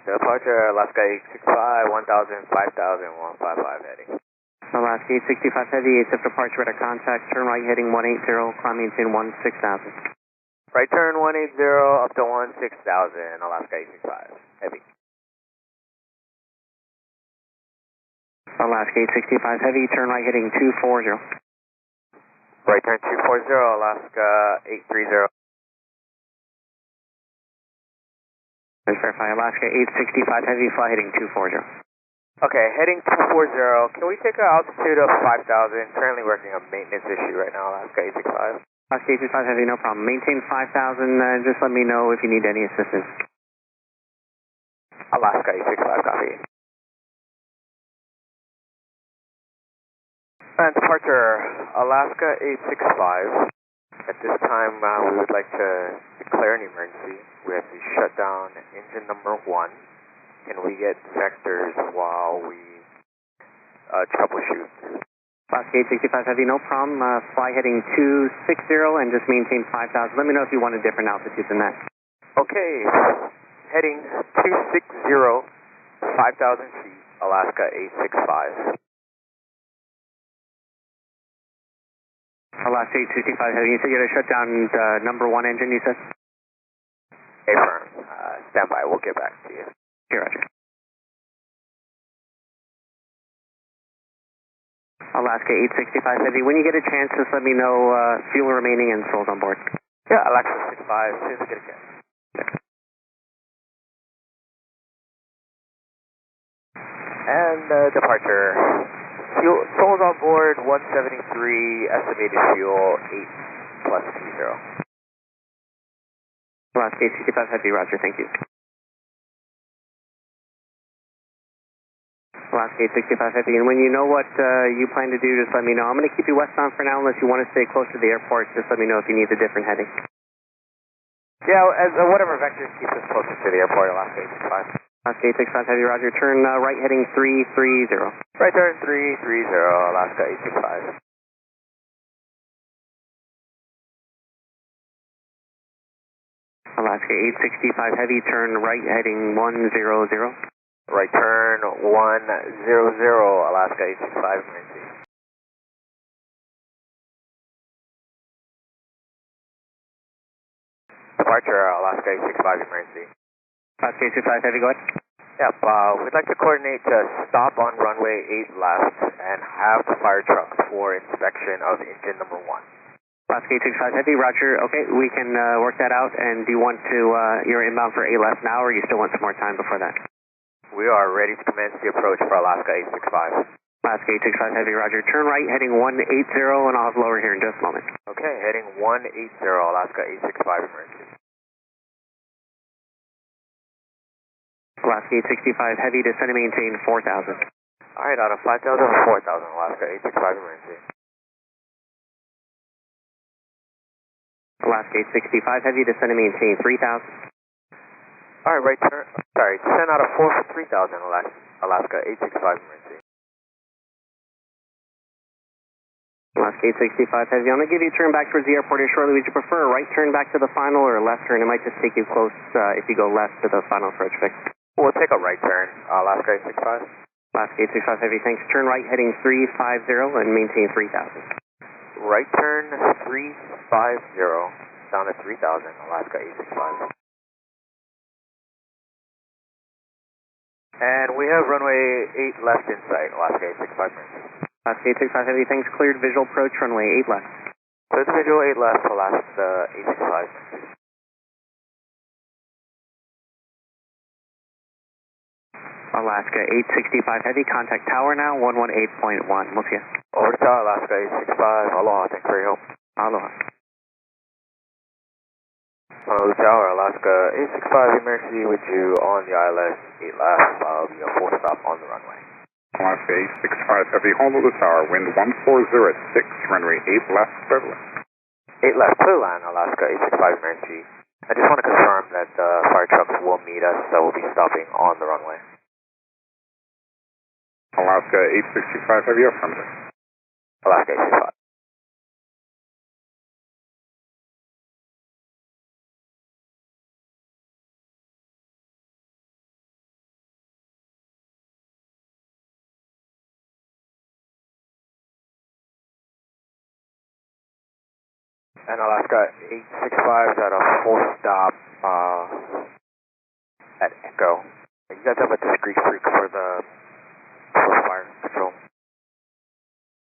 Departure Alaska 865, 1000, 5000, 155 heading. Alaska 865 Heavy, 8 departure radar contact, turn right heading 180, climb maintain 16,000. Right turn 180 up to 16,000, Alaska 865 Heavy. Alaska 865 Heavy, turn right heading 240. Right turn 240, Alaska 830. Let's verify, Alaska 865 Heavy, fly heading 240. Okay, heading 240, can we take an altitude of 5,000? Currently working a maintenance issue right now, Alaska 865. Alaska 865 Heavy, no problem. Maintain 5,000, just let me know if you need any assistance. Alaska 865, copy. And departure, Alaska 865. At this time, we would like to declare an emergency. We have to shut down engine number 1. Can we get vectors while we troubleshoot? Alaska 865 Heavy, no problem. Fly heading 260 and just maintain 5,000. Let me know if you want a different altitude than that. Okay, heading 260, 5,000 feet, Alaska 865. Alaska 865 Heavy, you said you had to shut down number 1 engine, you said? Affirm. Stand by, we'll get back to you. Here, Roger. Alaska 865 Heavy, when you get a chance, just let me know fuel remaining and souls on board. Yeah, Alaska 65, as soon as I get a chance. And departure. Fuel, souls on board, 173, estimated fuel, 8 plus T0. Alaska 865 Heavy, Roger, thank you. Alaska 865 Heavy, and when you know what you plan to do, just let me know. I'm going to keep you westbound for now unless you want to stay close to the airport. Just let me know if you need a different heading. Yeah, as whatever vectors keeps us closer to the airport, Alaska 865. Alaska 865 Heavy, Roger. Turn right heading 330. Right turn 330, Alaska 865. Alaska 865 Heavy, turn right heading 100. Right turn 100, Alaska 865, emergency. Departure, Alaska 865, emergency. Alaska 865 Heavy, go ahead. Yep, we'd like to coordinate to stop on runway 8 left and have the fire trucks for inspection of engine number 1. Alaska 865 Heavy, Roger. Okay, we can work that out. And do you want to, you're inbound for 8 left now, or you still want some more time before that? We are ready to commence the approach for Alaska 865. Alaska 865 Heavy, Roger. Turn right heading 180, and I'll have lower here in just a moment. Okay, heading 180, Alaska 865, emergency. Alaska 865 Heavy, descend and maintain 4,000. Alright, out of 5,000 or 4,000, Alaska 865, emergency. Alaska 865 Heavy, descend and maintain 3,000. Alright, right turn, sorry, descend out of 4 for 3,000, Alaska 865, emergency. Alaska 865 Heavy, I'm going to give you a turn back towards the airport here shortly. Would you prefer a right turn back to the final or a left turn? It might just take you close if you go left to the final approach fix. We'll take a right turn, Alaska 865. Alaska 865 Heavy, thanks. Turn right heading 350 and maintain 3,000. Right turn 350, down to 3,000, Alaska 865. And we have runway 8 left in sight, Alaska 865. Alaska 865 Heavy, thanks. Cleared visual approach, runway 8 left. Cleared visual 8 left, Alaska 865. Alaska 865 Heavy, contact tower now, 118.1. We'll see you. Over to tower, Alaska 865. Aloha, thanks for your help. Aloha. Honolulu Tower, Alaska 865, emergency with you on the ILS 8 left. I'll be a full stop on the runway. Alaska 865 Heavy, Honolulu Tower, wind 1406, runway 8 left, clear to land. 8 left, clear land, Alaska 865, emergency. I just want to confirm that the fire trucks will meet us, so we'll be stopping on the runway. Alaska 865 Heavy, affirmative. Alaska 865. And Alaska 865 is at a full stop at Echo. You guys have a discrete freak for the fire control.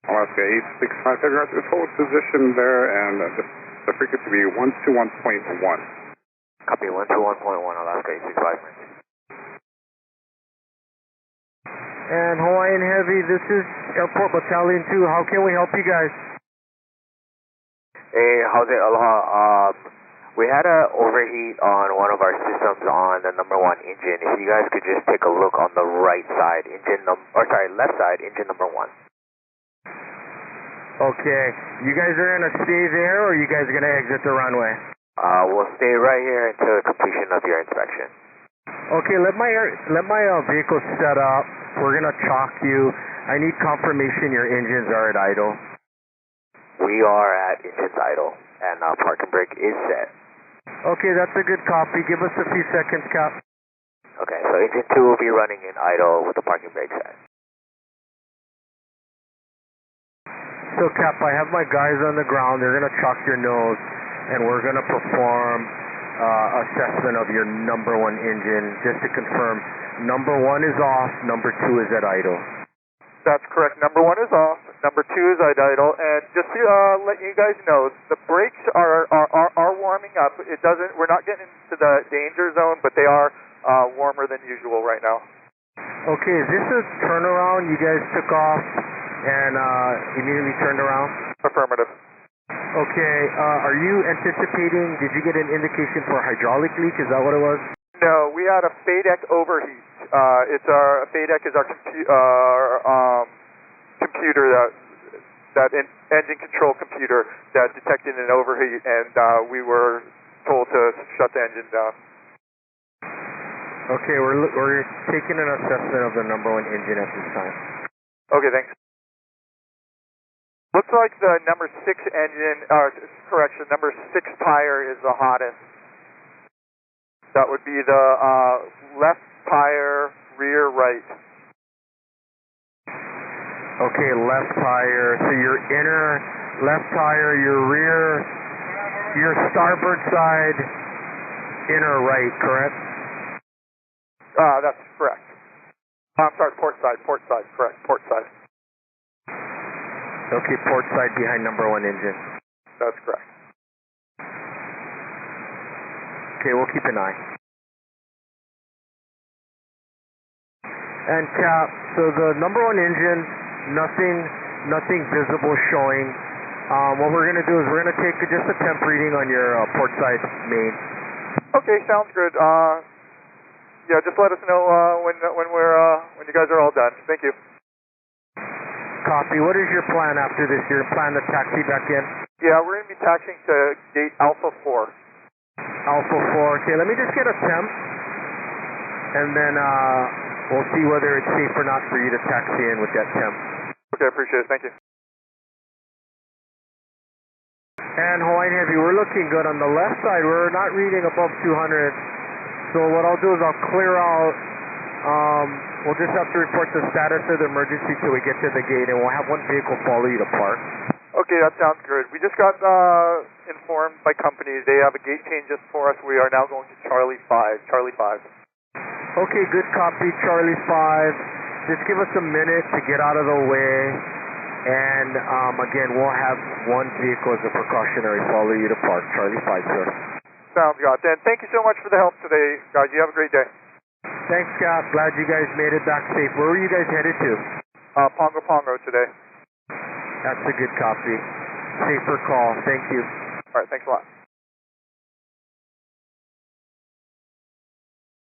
Alaska 865, have your hold position there, and the frequency will be 121.1. Copy 121.1, Alaska 865. And Hawaiian Heavy, this is Airport Battalion 2. How can we help you guys? Hey, how's it? Aloha. We had a overheat on one of our systems on the number 1 engine. If you guys could just take a look on the right side, left side, engine number 1. Okay. You guys are going to stay there, or you guys are going to exit the runway? We'll stay right here until the completion of your inspection. Okay, let my vehicle set up. We're going to chalk you. I need confirmation your engines are at idle. We are at engines idle, and parking brake is set. Okay, that's a good copy. Give us a few seconds, Cap. Okay, so engine 2 will be running in idle with the parking brake set. So, Cap, I have my guys on the ground. They're going to chalk your nose, and we're going to perform assessment of your number 1 engine, just to confirm. Number 1 is off, number 2 is at idle. That's correct. Number 1 is off, number 2 is at idle, and just to let you guys know, the brakes are warming up. We're not getting into the danger zone, but they are warmer than usual right now. Okay, is this a turnaround? You guys took off and immediately turned around? Affirmative. Okay, are you anticipating, did you get an indication for a hydraulic leak? Is that what it was? No, we had a FADEC overheat. FADEC is our computer engine control computer that detected an overheat, and we were told to shut the engine down. Okay, we're taking an assessment of the number 1 engine at this time. Okay, thanks. Looks like the number 6 engine, correction, number 6 tire is the hottest. That would be the left tire, rear right. Okay, left tire. So your inner left tire, your rear, your starboard side, inner right, correct? That's correct. I'm sorry, port side, correct, port side. Okay, port side behind number 1 engine. That's correct. Okay, we'll keep an eye. And Cap, so the number 1 engine, nothing visible showing. What we're going to do is we're going to take just a temp reading on your port side main. Okay, sounds good. Yeah, just let us know when you guys are all done. Thank you. Copy. What is your plan after this? Your plan to taxi back in? Yeah, we're going to be taxiing to gate Alpha 4. Alpha 4. Okay, let me just get a temp, and then we'll see whether it's safe or not for you to taxi in with that temp. Okay, appreciate it. Thank you. And Hawaiian Heavy, we're looking good. On the left side, we're not reading above 200. So what I'll do is I'll clear out. We'll just have to report the status of the emergency till we get to the gate, and we'll have one vehicle follow you to park. Okay, that sounds good. We just got informed by companies. They have a gate change just for us. We are now going to Charlie 5. Okay, good copy, Charlie 5. Just give us a minute to get out of the way. And again, we'll have one vehicle as a precautionary follow you to park. Charlie 5, sir. Sounds good. Then thank you so much for the help today, guys. You have a great day. Thanks, Cap. Glad you guys made it back safe. Where were you guys headed to? Pago Pago today. That's a good copy. Safer call. Thank you. All right, thanks a lot.